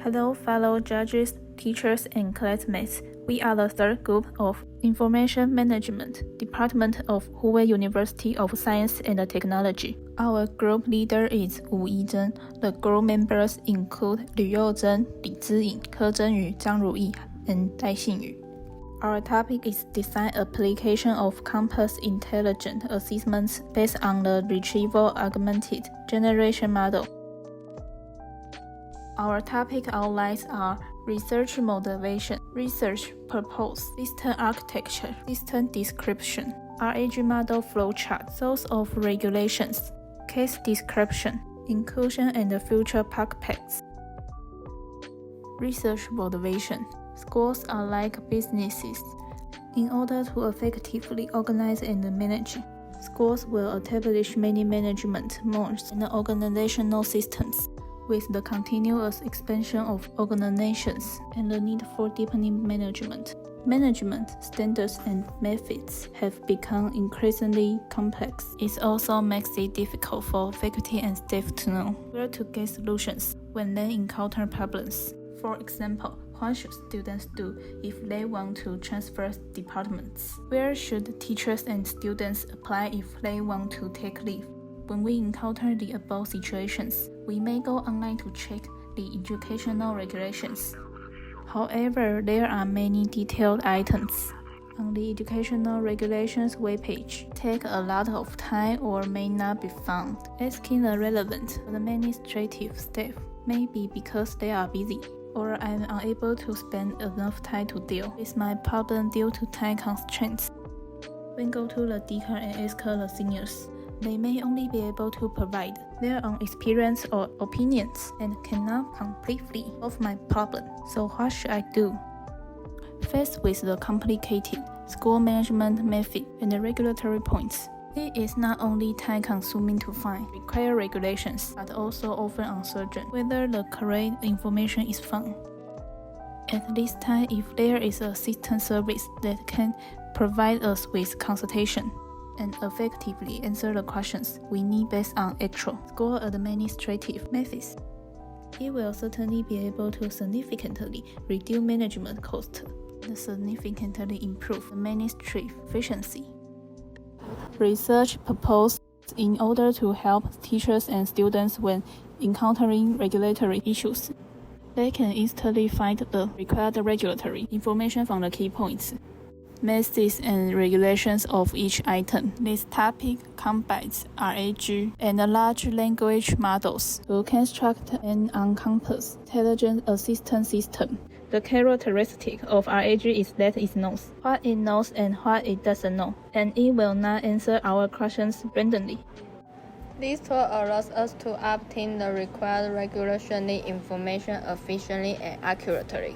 Hello, fellow judges, teachers, and classmates. We are the third group of Information Management, Department of Hubei University of Science and Technology. Our group leader is Wu Yizhen. The group members include Liu Youzhen, Li Ziying, Ke Zhenyu, Zhang Ruyi, and Dai Xinyu. Our topic is design application of campus intelligent assessments based on the retrieval augmented generation model. Our topic outlines are research motivation, research purpose, system architecture, system description, RAG model flowchart, source of regulations, case description, inclusion and future prospects. Research motivation. Schools are like businesses. In order to effectively organize and manage, schools will establish many management modes and organizational systems. With the continuous expansion of organizations and the need for deepening management standards and methods have become increasingly complex. It also makes it difficult for faculty and staff to know where to get solutions when they encounter problems. For example, what should students do if they want to transfer departments? Where should teachers and students apply if they want to take leave? When we encounter the above situations, we may go online to check the educational regulations. However, there are many detailed items on the educational regulations webpage. Take a lot of time or may not be found. Asking the relevant administrative staff may be because they are busy, or I'm unable to spend enough time to deal with my problem due to time constraints. When go to the deacon and ask the seniors, they may only be able to provide their own experience or opinions and cannot completely solve my problem. So what should I do? Faced with the complicated school management method and the regulatory points, it is not only time-consuming to find required regulations, but also often uncertain whether the correct information is found. At this time, if there is a system service that can provide us with consultation and effectively answer the questions we need based on actual school administrative methods, it will certainly be able to significantly reduce management costs and significantly improve administrative efficiency. Research purpose in order to help teachers and students when encountering regulatory issues. They can instantly find the required regulatory information from the key points, methods and regulations of each item. This topic combines RAG and large language models to construct an on-campus intelligent assistant system. The characteristic of RAG is that it knows what it knows and what it doesn't know, and it will not answer our questions randomly. This tool allows us to obtain the required regulatory information efficiently and accurately.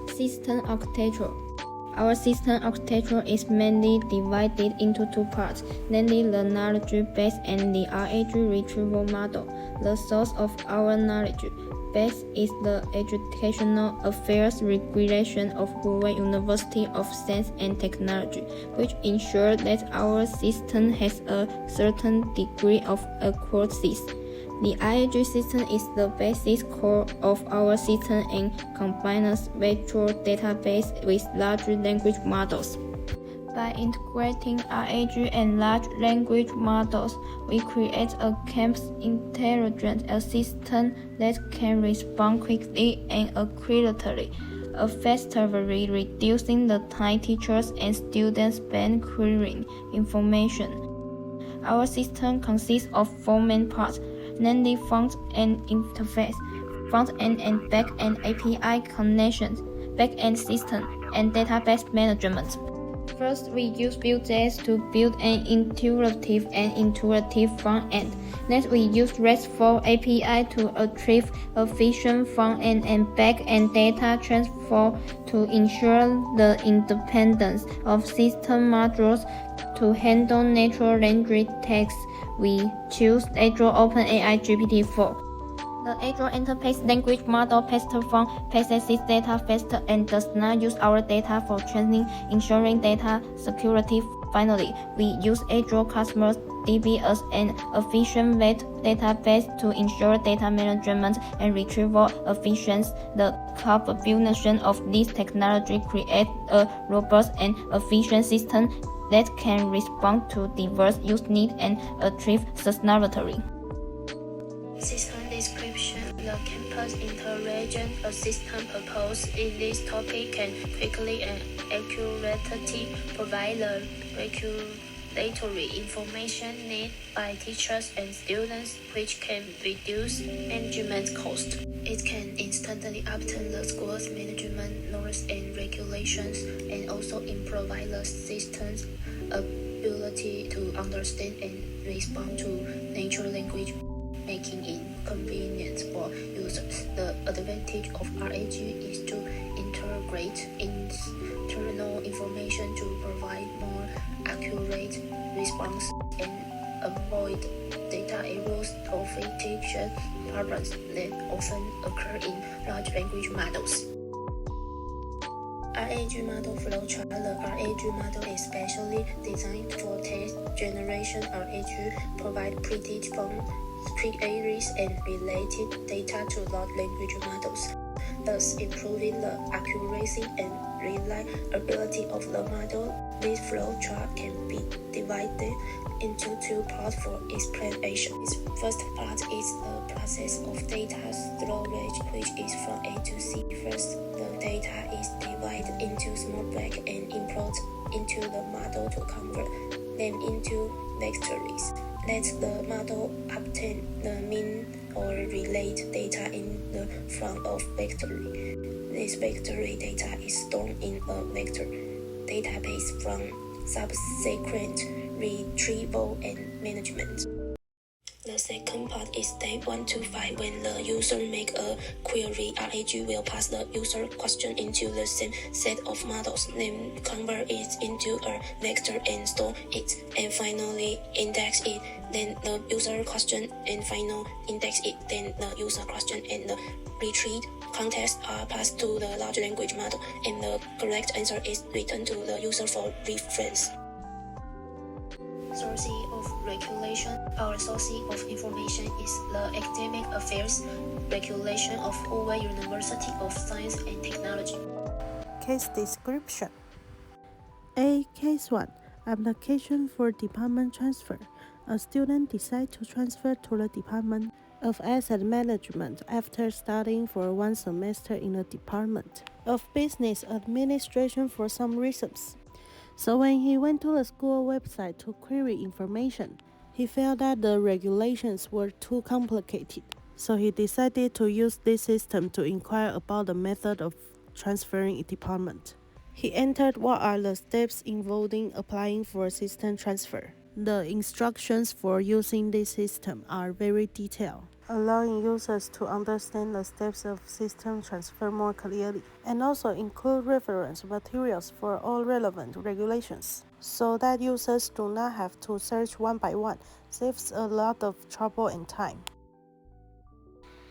System architecture. Our system architecture is mainly divided into two parts, namely the knowledge base and the RAG retrieval model. The source of our knowledge base is the Educational Affairs Regulation of Hubei University of Science and Technology, which ensures that our system has a certain degree of accuracy. The RAG system is the basic core of our system and combines vector database with large language models. By integrating RAG and large language models, we create a campus intelligent assistant that can respond quickly and accurately, effectively reducing the time teachers and students spend querying information. Our system consists of four main parts, namely front-end interface, front-end and back-end API connections, back-end system, and database management. First, we use Vue.js to build an intuitive front-end. Next, we use RESTful API to achieve efficient front-end and back-end data transfer to ensure the independence of system modules. To handle natural language text, we choose Azure OpenAI GPT-4. The Azure Enterprise Language Model processes data faster and does not use our data for training, ensuring data security. Finally, we use Azure Customer DB as an efficient database to ensure data management and retrieval efficiency. The combination of this technology creates a robust and efficient system that can respond to diverse use needs and achieve sustainability. System description. The campus interregion a system proposed in this topic can quickly and accurately provide the regulatory information needed by teachers and students, which can reduce management costs. It can instantly obtain the school's management laws and regulations, and also improve the system's ability to understand and respond to natural language, making it convenient for users. The advantage of RAG is to integrate internal information to provide more accurate response and avoid data errors or fatigue problems that often occur in large language models. RAG model flowchart. The RAG model is specially designed for text generation. RAG provides predictable queries and related data to large language models, thus improving the accuracy and reliability of the model. This flowchart can be divided into two parts for explanation. Its first part is the process of data storage, which is from A to C. First, the data is divided into small blocks and input into the model to convert them into vectors. Let the model obtain the mean or relate data in the form of vectory. This vectory data is stored in a vector database from subsequent retrieval and management. The second part is step 1 to 5. When the user make a query, RAG will pass the user question into the same set of models, then convert it into a vector and store it, and finally index it. Then the user question and final index it. Then the user question and the retrieved context are passed to the large language model, and the correct answer is returned to the user for reference. Source of regulation. Our source of information is the Academic Affairs Regulation of Hoover University of Science and Technology. Case description. A. Case 1. Application for department transfer. A student decides to transfer to the Department of Asset Management after studying for 1 semester in the Department of Business Administration for some reasons. So when he went to the school website to query information, he felt that the regulations were too complicated. So he decided to use this system to inquire about the method of transferring a department. He entered what are the steps involving applying for a system transfer. The instructions for using this system are very detailed, allowing users to understand the steps of system transfer more clearly, and also include reference materials for all relevant regulations, so that users do not have to search one by one, saves a lot of trouble and time.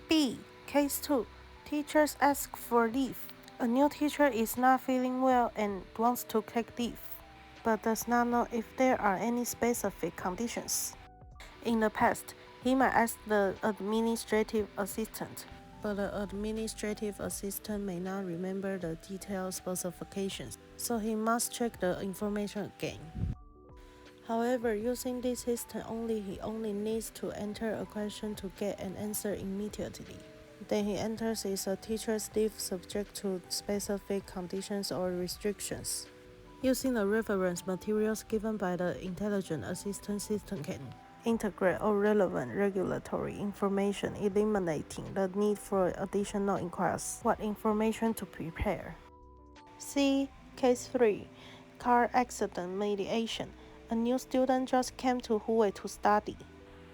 B. Case 2. Teachers ask for leave. A new teacher is not feeling well and wants to take leave, but does not know if there are any specific conditions. In the past, he might ask the administrative assistant, but the administrative assistant may not remember the detailed specifications, so he must check the information again. However, using this system he only needs to enter a question to get an answer immediately. Then he enters is a teacher's leave subject to specific conditions or restrictions. Using the reference materials given by the intelligent assistant system can integrate all relevant regulatory information, eliminating the need for additional inquiries. What information to prepare? C. Case 3. Car accident mediation. A new student just came to Hoover to study.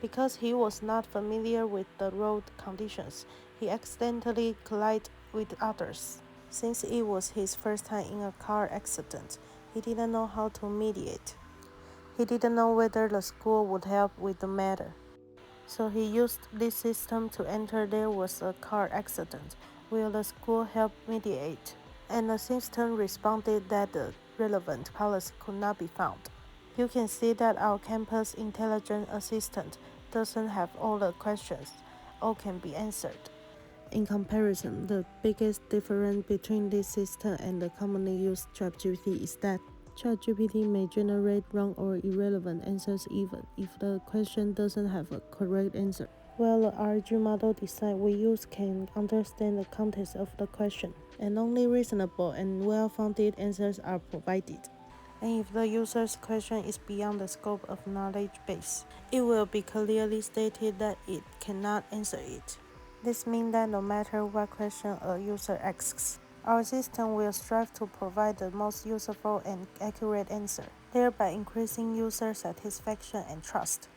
Because he was not familiar with the road conditions, he accidentally collided with others. Since it was his first time in a car accident, he didn't know how to mediate. He didn't know whether the school would help with the matter. So he used this system to enter there was a car accident. Will the school help mediate? And the system responded that the relevant policy could not be found. You can see that our campus intelligent assistant doesn't have all the questions, all can be answered. In comparison, the biggest difference between this system and the commonly used ChatGPT is that ChatGPT may generate wrong or irrelevant answers even if the question doesn't have a correct answer, while the RG model design we use can understand the context of the question, and only reasonable and well-founded answers are provided. And if the user's question is beyond the scope of knowledge base, it will be clearly stated that it cannot answer it. This means that no matter what question a user asks, our system will strive to provide the most useful and accurate answer, thereby increasing user satisfaction and trust.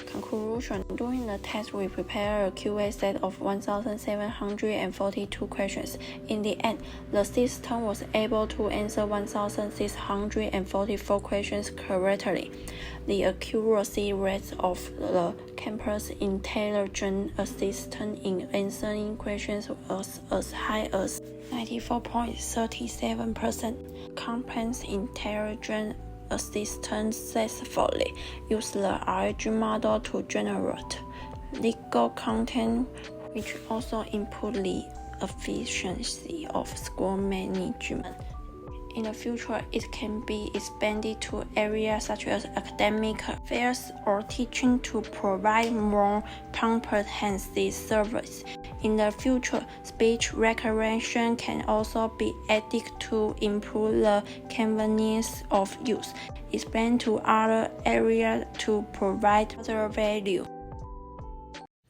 Conclusion: during the test, we prepared a QA set of 1,742 questions. In the end, the system was able to answer 1,644 questions correctly. The accuracy rate of the campus intelligent assistant in answering questions was as high as 94.37%. Campus intelligent assistant successfully used the RG model to generate legal content, which also improved the efficiency of school management. In the future, it can be expanded to areas such as academic affairs or teaching to provide more comprehensive service. In the future, speech recognition can also be added to improve the convenience of use, expand to other areas to provide other value.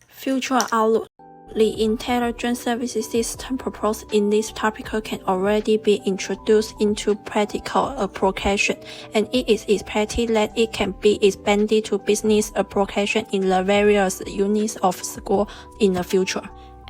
Future outlook: the intelligent services system proposed in this topic can already be introduced into practical application, and it is expected that it can be expanded to business application in the various units of school in the future.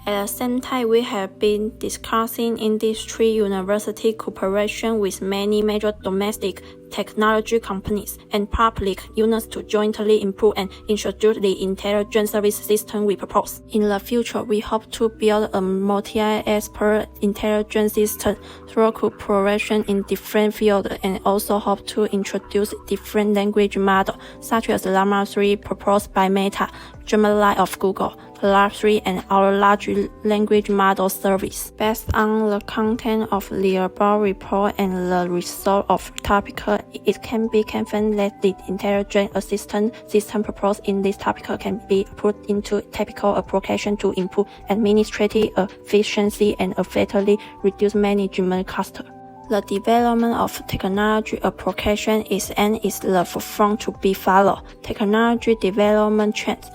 At the same time, we have been discussing industry university cooperation with many major domestic technology companies and public units to jointly improve and introduce the intelligent service system we propose. In the future, we hope to build a multi-expert intelligence system through cooperation in different fields, and also hope to introduce different language models such as Llama 3 proposed by Meta, Gemini of Google, Claude 3, and our large language model service. Based on the content of the above report and the result of topic, it can be confirmed that the intelligent assistant system proposed in this topic can be put into typical application to improve administrative efficiency and effectively reduce management costs. The development of technology application is the forefront to be followed. Technology development trends.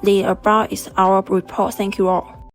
The above is our report. Thank you all.